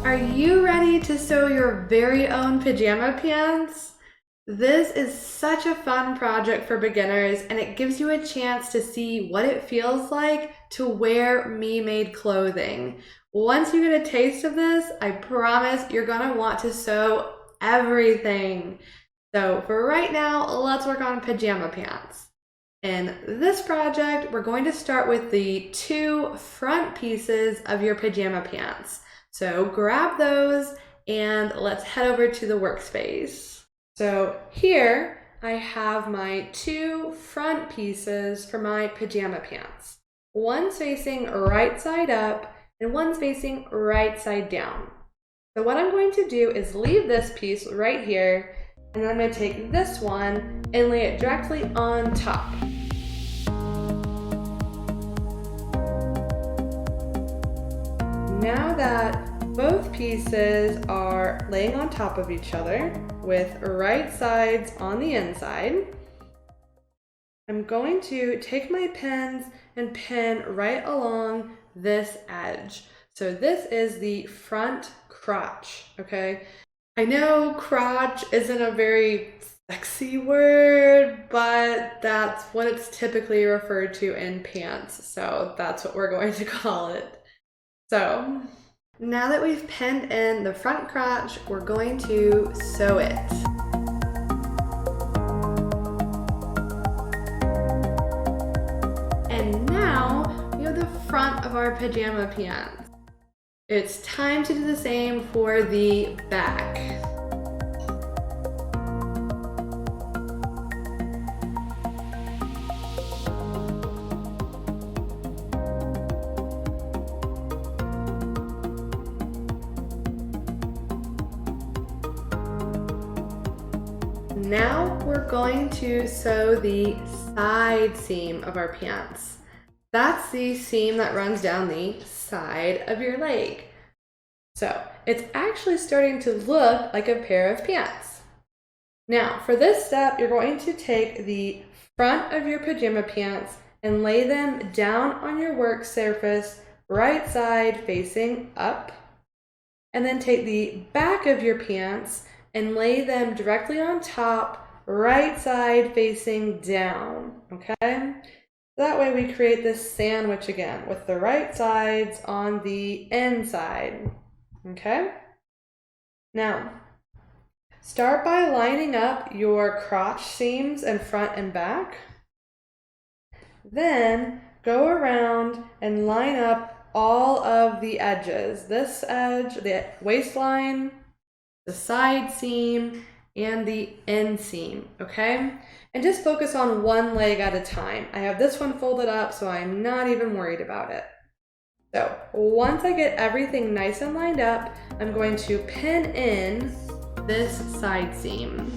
Are you ready to sew your very own pajama pants? This is such a fun project for beginners, and it gives you a chance to see what it feels like to wear me-made clothing. Once you get a taste of this, I promise you're gonna want to sew everything. So for right now, let's work on pajama pants. In this project, we're going to start with the 2 front pieces of your pajama pants. So grab those and let's head over to the workspace. So here I have my 2 front pieces for my pajama pants. One's facing right side up and one's facing right side down. So what I'm going to do is leave this piece right here, and then I'm going to take this one and lay it directly on top. Now that both pieces are laying on top of each other with right sides on the inside, I'm going to take my pins and pin right along this edge. So this is the front crotch, okay? I know crotch isn't a very sexy word, but that's what it's typically referred to in pants, so that's what we're going to call it. So now that we've pinned in the front crotch, we're going to sew it. And now we have the front of our pajama pants. It's time to do the same for the back. Now we're going to sew the side seam of our pants. That's the seam that runs down the side of your leg. So it's actually starting to look like a pair of pants. Now for this step, you're going to take the front of your pajama pants and lay them down on your work surface, right side facing up. And then take the back of your pants and lay them directly on top, right side facing down, okay? That way we create this sandwich again with the right sides on the inside, okay? Now, start by lining up your crotch seams in front and back. Then go around and line up all of the edges. This edge, the waistline, the side seam, and the inseam, okay? And just focus on one leg at a time. I have this one folded up, so I'm not even worried about it. So once I get everything nice and lined up, I'm going to pin in this side seam.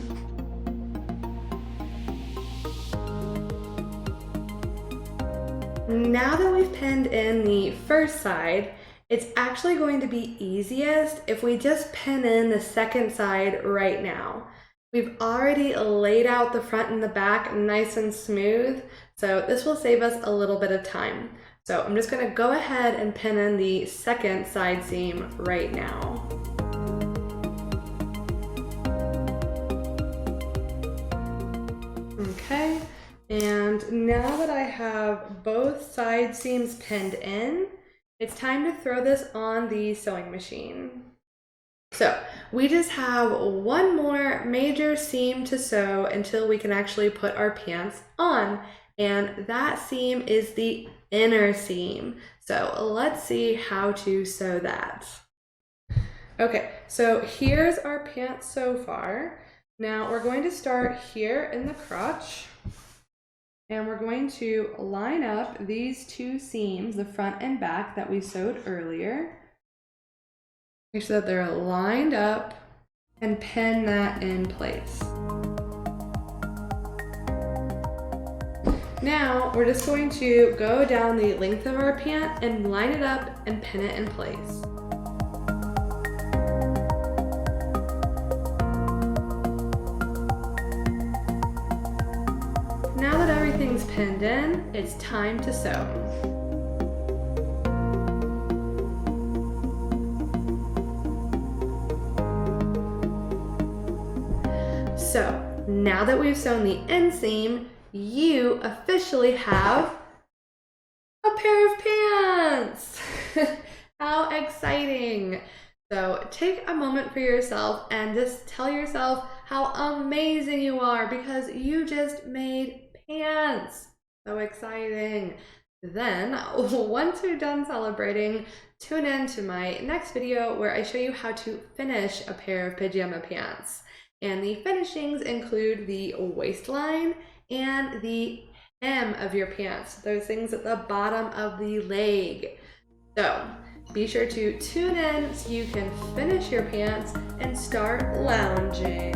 Now that we've pinned in the first side, it's actually going to be easiest if we just pin in the second side right now. We've already laid out the front and the back nice and smooth, so this will save us a little bit of time. So I'm just going to go ahead and pin in the second side seam right now. Okay, and now that I have both side seams pinned in, it's time to throw this on the sewing machine. So we just have one more major seam to sew until we can actually put our pants on, and that seam is the inner seam. So let's see how to sew that. Okay, so here's our pants so far. Now we're going to start here in the crotch. And we're going to line up these 2 seams, the front and back that we sewed earlier. Make sure that they're lined up and pin that in place. Now we're just going to go down the length of our pant and line it up and pin it in place. Now that everything's pinned in, it's time to sew. So now that we've sewn the inseam, you officially have a pair of pants. How exciting. So take a moment for yourself and just tell yourself how amazing you are because you just made pants. So exciting. Then, once you're done celebrating, tune in to my next video where I show you how to finish a pair of pajama pants. And the finishings include the waistline and the hem of your pants, those things at the bottom of the leg. So be sure to tune in so you can finish your pants and start lounging.